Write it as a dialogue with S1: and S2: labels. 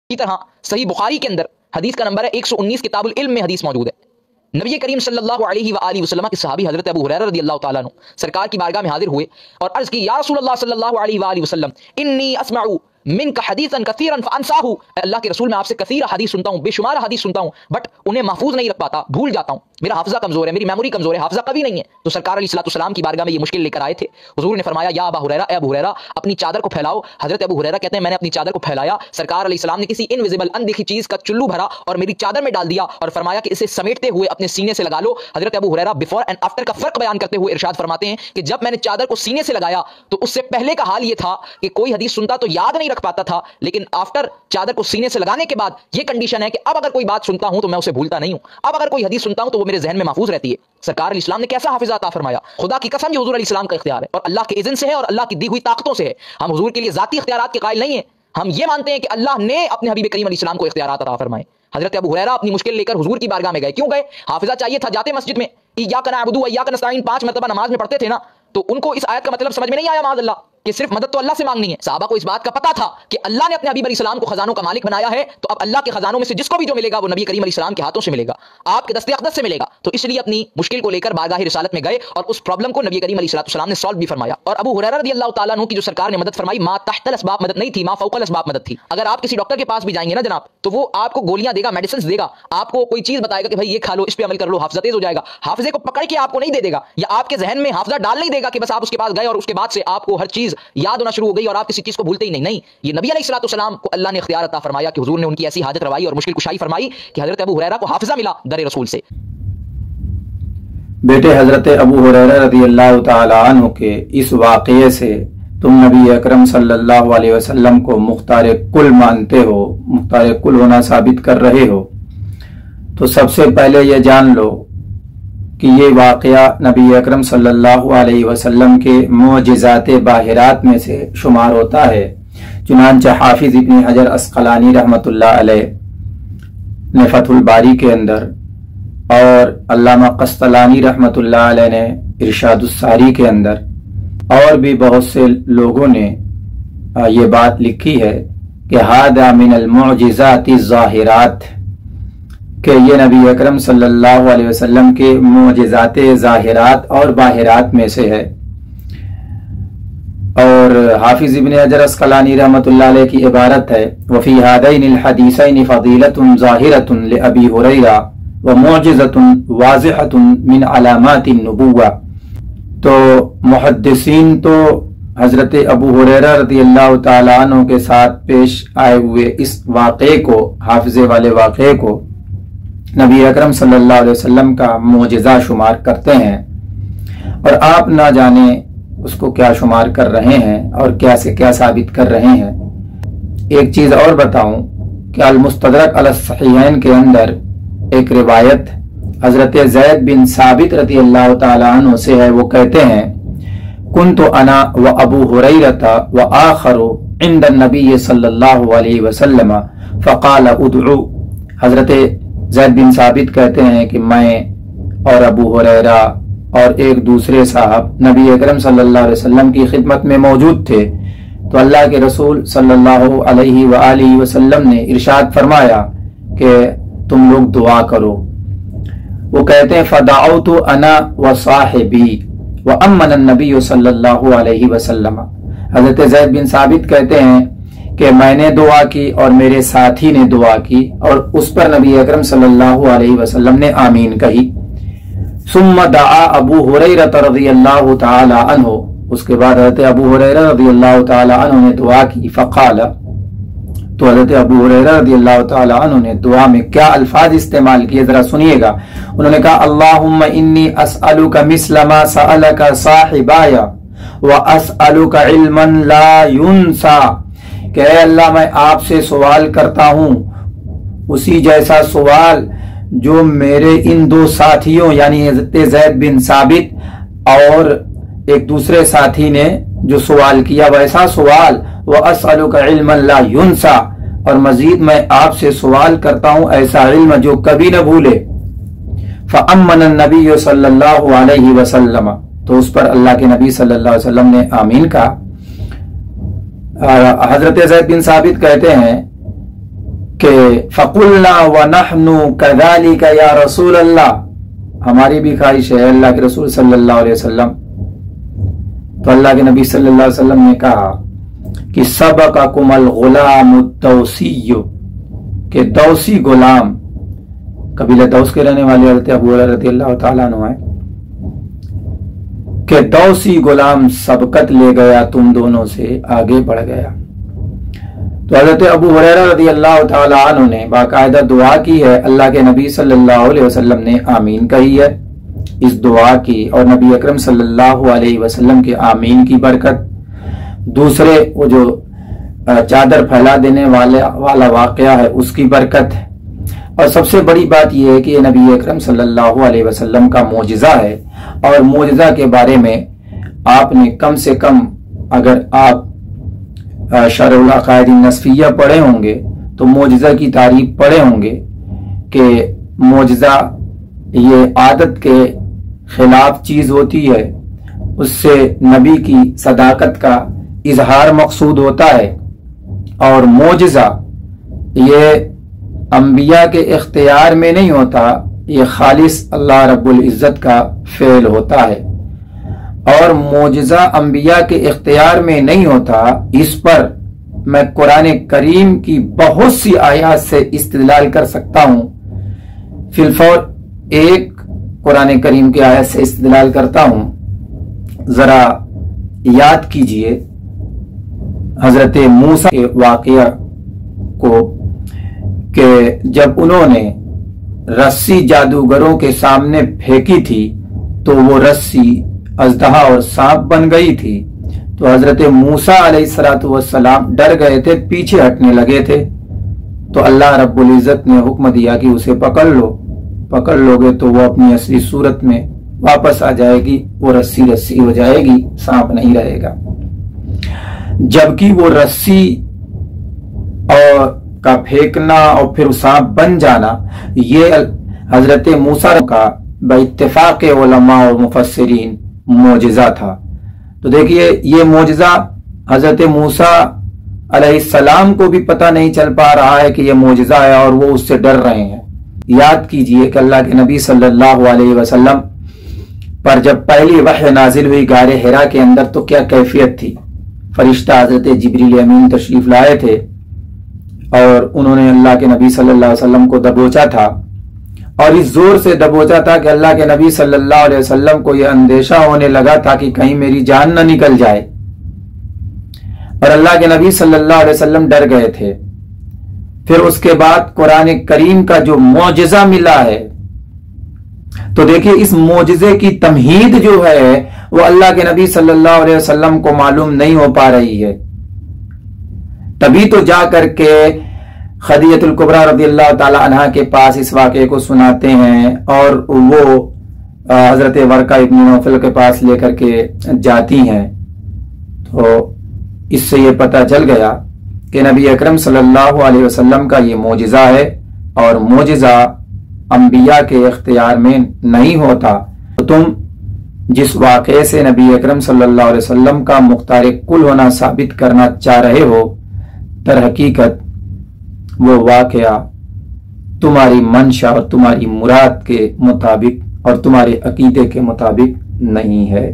S1: इसी तरह सही बुखारी के अंदर हदीस का नंबर है 119, किताबुल इल्म में हदीस मौजूद है। नबी करीम सल्लल्लाहु अलैहि व वसल्लम के सहाबी हजरत अबू हुरैरा रज़ियल्लाहु ताला अन्हु सरकार की बारगाह में हाजिर हुए और अर्ज की, या रसूलल्लाह सल्लल्लाहु अलैहि व वसल्लम, इन्नी अस्मउ मिनका हदीसन कसीरन फअनसाहु, अल्लाह के रसूल मैं आपसे कसीर हदीस सुनता हूँ, बेशुमार हदीस सुनता हूँ, बट उन्हें महफूज नहीं रख पाता, भूल जाता हूँ, मेरा हाफजा कमजोर है, मेरी मेमोरी कमजोर है, हाफजा कभी नहीं है। तो सरकार अलैहिस्सलाम की बारगाह में ये मुश्किल लेकर आए थे। हुजूर ने फरमाया, या अबू हुरैरा, ए अबू हुरैरा, अपनी चादर को फैलाओ। हजरत अबू हुरैरा कहते हैं मैंने अपनी चादर को फैलाया, सरकार अलैहिस्सलाम ने किसी इनविजिबल अनदेखी चीज का चुल्लू भरा और मेरी चादर में डाल दिया और फरमाया कि इसे समेटते हुए अपने सीने से लगा लो। हजरत Abu Huraira before and after का फर्क बयान करते हुए इरशाद फरमाते हैं कि जब मैंने चादर को सीने से लगाया तो उससे पहले का हाल ये था कि कोई हदीस सुनता तो याद नहीं रख पाता था, लेकिन आफ्टर चादर को सीने से लगाने के बाद ये कंडीशन है कि अब अगर कोई बात सुनता हूं तो मैं उसे भूलता नहीं हूं, अब अगर कोई हदीस सुनता हूं तो वो मेरे जहन में महफूज रहती है। सरकार इस्लाम ने कैसा हाफिजा अता फरमाया, खुदा की कसम ये हुजूर अलैहिस्सलाम का इख्तियार है और अल्लाह के इज़्न से है और अल्लाह की दी हुई ताकतों से है। हम हुजूर के लिए जाती इख्तियारात के कायल नहीं है, हम ये मानते हैं कि अल्लाह ने अपने हबीब करीम अलैहिस्सलाम को इख्तियारात अता फरमाए। हजरत अबू हुरैरा अपनी मुश्किल लेकर हुजूर की बारगाह में गए। क्यों गए? हाफिजा चाहिए था। जाते मस्जिद में इय्याका नअबुदु व इय्याका नस्तईन 5 मरतबा नमाज में पढ़ते थे ना, तो उनको इस आयत का मतलब समझ में नहीं आया माज़अल्लाह कि सिर्फ मदद तो अल्लाह से मांगनी है। सहाबा को इस बात का पता था कि अल्लाह ने अपने हबीब अलैहिस्सलाम को खजानों का मालिक बनाया है, तो अब अल्लाह के खजानों में से जिसको भी जो मिलेगा वो नबी करीम अलैहिस्सलाम के हाथों से मिलेगा, आपके दस्ते अक़दस से मिलेगा। तो इसलिए अपनी मुश्किल को लेकर बारगाह रिसालत में गए और उस प्रॉब्लम को नबी करीम अलैहिस्सलाम ने सॉल्व भी फरमाया। और अबू हुरैरा रज़ियल्लाहु ताला अन्हु की जो सरकार ने मदद फरमाई, मा तहतल अस्बाब मदद नहीं थी, मा फौकल अस्बाब मदद थी। अगर आप किसी डॉक्टर के पास भी जाएंगे ना जनाब, तो वो आपको गोलियां देगा, मेडिसिन देगा, आपको कोई चीज बताएगा कि भाई ये खा लो, इस पे अमल कर लो, हाफिजा तेज हो जाएगा। हाफिजे को पकड़ के आपको नहीं दे देगा या आपके जहन में हाफिजा डाल नहीं देगा कि बस आप उसके पास गए और उसके बाद से आपको हर चीज याद होना शुरू हो गई और आप किसी चीज को भूलते ही नहीं। नहीं, ये नबी अलैहिस्सलाम को अल्लाह ने इख्तियार अता फरमाया कि हुजूर ने उनकी ऐसी हाजत रवाई और मुश्किल कुशाई फरमाई कि हजरत अबू हुरैरा को हाफिजा मिला दर रसूल से।
S2: बेटे हजरत अबू हुरैरा रज़ियल्लाहु ताला अन्हु के इस वाक़ये से तुम नबी अकरम सल्लल्लाहु अलैहि वसल्लम को मुख्तार कुल मानते हो, मुख्तार कुल होना साबित कर रहे हो। तो सबसे पहले ये जान लो कि ये वाक़या नबी अकरम सल्लल्लाहु अलैहि वसल्लम के मुअजिज़ात बाहिरात में से शुमार होता है। चुनांचे हाफिज इब्न हजर अस्क़लानी रहमतुल्लाह अलैह ने फतहुल बारी के अंदर और अल्लामा क़स्तलानी रहमतुल्लाह अलैह ने इरशादुस सारी के अंदर और भी बहुत से लोगों ने ये बात लिखी है कि हादा मिनल मुअजिज़ाति ज़ाहिरात, कि ये नबी अकरम सल्लल्लाहु अलैहि वसल्लम के मुअजिज़ाते ज़ाहिरात और बाहिरात में से है। और हाफिज इब्न हजर अस्क़लानी रहमतुल्लाह अलैह की इबारत है, वफ़ी हादैनिल हदीसैनि फ़ज़ीलतुन ज़ाहिरतुन लिअबी हुरैरा व मुअजिज़तुन वाज़िहतुन मिन अलामातिन नुबुव्वा। तो मुहद्दिसीन तो हजरत अबू हुरैरा रज़ियल्लाहु ताला अन्हु के साथ पेश आए हुए इस वाक़े को, हाफिजे वाले वाक़े को नबी अकरम सल्लल्लाहु अलैहि वसल्लम का मुअजिज़ा शुमार करते हैं और आप ना जाने उसको क्या शुमार कर रहे हैं और क्या से क्या साबित कर रहे हैं। एक चीज और बताऊं कि अल मुस्तदरक अल सहीहैन के अंदर एक रिवायत हजरत ज़ैद बिन साबित रज़ियल्लाहु ताला अन्हु से है। वो कहते हैं, कुन्तु अना व अबू हुरैरा व आखरु इंद नबी सल्लल्लाहु अलैहि वसल्लम फ़क़ाल उदउ। हजरत ज़ैद बिन साबित कहते हैं कि मैं और अबू हुरैरा और एक दूसरे साहब नबी अकरम सल्लल्लाहु अलैहि वसल्लम की खिदमत में मौजूद थे, तो अल्लाह के रसूल सल्लल्लाहु अलैहि वसल्लम ने इरशाद फरमाया कि तुम लोग दुआ करो। वो कहते हैं, फ़दअउतु अना व साहिबी व अम्मन नबी सल्लल्लाहु अलैहि वसल्लम। हज़रत ज़ैद बिन साबित कहते हैं कि मैंने दुआ की और मेरे साथी ने दुआ की और उस पर नबी अकरम सल्लल्लाहु अलैहि वसल्लम ने आमीन कही। सुम्मा दआ अबू हुरैरा रज़ियल्लाहु ताला अन्हु, उसके बाद हज़रत अबू हुरैरा रज़ियल्लाहु ताला अन्हु ने दुआ की। फ़क़ाल, तो हज़रत अबू हुरैरा रज़ियल्लाहु ताला अन्हु ने दुआ में क्या अल्फाज इस्तेमाल किए जरा सुनिएगा। उन्होंने कहा, अल्लाहुम्मा इन्नी अस्अलुका मिस्ल मा सअलका साहिबाया व अस्अलुका इल्मन ला युनसा, कि अल्लाह मैं आपसे सवाल करता हूँ उसी जैसा सवाल जो मेरे इन दो साथियों यानी हज़रत ज़ैद बिन साबित और एक दूसरे साथी ने जो सवाल किया वैसा सवाल, व अस्अलुका इल्मन ला युनसा, और मजीद मैं आपसे सवाल करता हूँ ऐसा इल्म जो कभी न भूले। फ़अम्मन नबी सल्लल्लाहु अलैहि वसल्लम, तो उस पर अल्लाह के नबी सल्लल्लाहु अलैहि वसल्लम ने आमीन कहा। हजरत ज़ैद बिन साबित कहते हैं کہ فقلنا ونحن كذلك یا رسول اللہ، ہماری بھی خواہش ہے اللہ کے رسول صلی اللہ علیہ وسلم۔ تو اللہ کے نبی صلی اللہ علیہ وسلم نے کہا کہ سبقکم الغلام الدوسی، کہ دوسی غلام، قبیلہ دوس کے رہنے والے حضرت ابو ہریرہ رضی اللہ تعالیٰ عنہ ہیں، کہ دوسی غلام سبقت لے گیا، تم دونوں سے آگے بڑھ گیا۔ تو حضرت ابو ہریرہ رضی اللہ تعالیٰ عنہ نے باقاعدہ دعا کی ہے، اللہ کے نبی صلی اللہ علیہ وسلم نے آمین کہی ہے اس دعا کی، اور نبی اکرم صلی اللہ علیہ وسلم کے آمین کی برکت، دوسرے وہ جو چادر پھیلا دینے والا واقعہ ہے اس کی برکت، اور سب سے بڑی بات یہ ہے کہ یہ نبی اکرم صلی اللہ علیہ وسلم کا معجزہ ہے، اور معجزہ کے بارے میں آپ نے کم سے کم، اگر آپ شرح العقائد النصفیہ پڑھے ہوں گے تو معجزہ کی تعریف پڑھے ہوں گے کہ معجزہ یہ عادت کے خلاف چیز ہوتی ہے، اس سے نبی کی صداقت کا اظہار مقصود ہوتا ہے، اور معجزہ یہ انبیاء کے اختیار میں نہیں ہوتا، یہ خالص اللہ رب العزت کا فعل ہوتا ہے، اور معجزہ انبیاء کے اختیار میں نہیں ہوتا۔ اس پر میں قرآن کریم کی بہت سی آیات سے استدلال کر سکتا ہوں۔ فی الفور ایک قرآن کریم کی آیت سے استدلال کرتا ہوں، ذرا یاد کیجئے حضرت موسیٰ کے واقعہ کو، کہ جب انہوں نے رسی جادوگروں کے سامنے پھینکی تھی تو وہ رسی اژدہا اور سانپ بن گئی تھی، تو حضرت موسیٰ علیہ السلام ڈر گئے تھے، پیچھے ہٹنے لگے تھے، تو اللہ رب العزت نے حکم دیا کہ اسے پکڑ لو، پکڑ لو گے تو وہ اپنی اصلی صورت میں واپس آ جائے گی، وہ رسی رسی ہو جائے گی، سانپ نہیں رہے گا۔ جبکہ وہ رسی اور کا پھینکنا اور پھر سانپ بن جانا یہ حضرت موسیٰ کا باتفاق علماء اور مفسرین معجزہ تھا۔ تو دیکھیے یہ معجزہ حضرت موسیٰ علیہ السلام کو بھی پتہ نہیں چل پا رہا ہے کہ یہ معجزہ ہے، اور وہ اس سے ڈر رہے ہیں۔ یاد کیجئے کہ اللہ کے نبی صلی اللہ علیہ وسلم پر جب پہلی وحی نازل ہوئی غار حرا کے اندر تو کیا کیفیت تھی؟ فرشتہ حضرت جبریل امین تشریف لائے تھے، اور انہوں نے اللہ کے نبی صلی اللہ علیہ وسلم کو دبوچا تھا، اور اس زور سے دبوچا تھا کہ اللہ کے نبی صلی اللہ علیہ وسلم کو یہ اندیشہ ہونے لگا تھا کہ کہیں میری جان نہ نکل جائے، اور اللہ کے نبی صلی اللہ علیہ وسلم ڈر گئے تھے۔ پھر اس کے بعد قرآن کریم کا جو معجزہ ملا ہے، تو دیکھیے اس معجزے کی تمہید جو ہے وہ اللہ کے نبی صلی اللہ علیہ وسلم کو معلوم نہیں ہو پا رہی ہے، تبھی تو جا کر کے خدیجہ الکبریٰ رضی اللہ تعالی عنہا کے پاس اس واقعے کو سناتے ہیں، اور وہ حضرت ورقہ ابن نوفل کے پاس لے کر کے جاتی ہیں۔ تو اس سے یہ پتہ چل گیا کہ نبی اکرم صلی اللہ علیہ وسلم کا یہ معجزہ ہے، اور معجزہ انبیاء کے اختیار میں نہیں ہوتا۔ تو تم جس واقعے سے نبی اکرم صلی اللہ علیہ وسلم کا مختار کل ہونا ثابت کرنا چاہ رہے ہو، در حقیقت وہ واقعہ تمہاری منشا اور تمہاری مراد کے مطابق اور تمہارے عقیدے کے مطابق نہیں ہے۔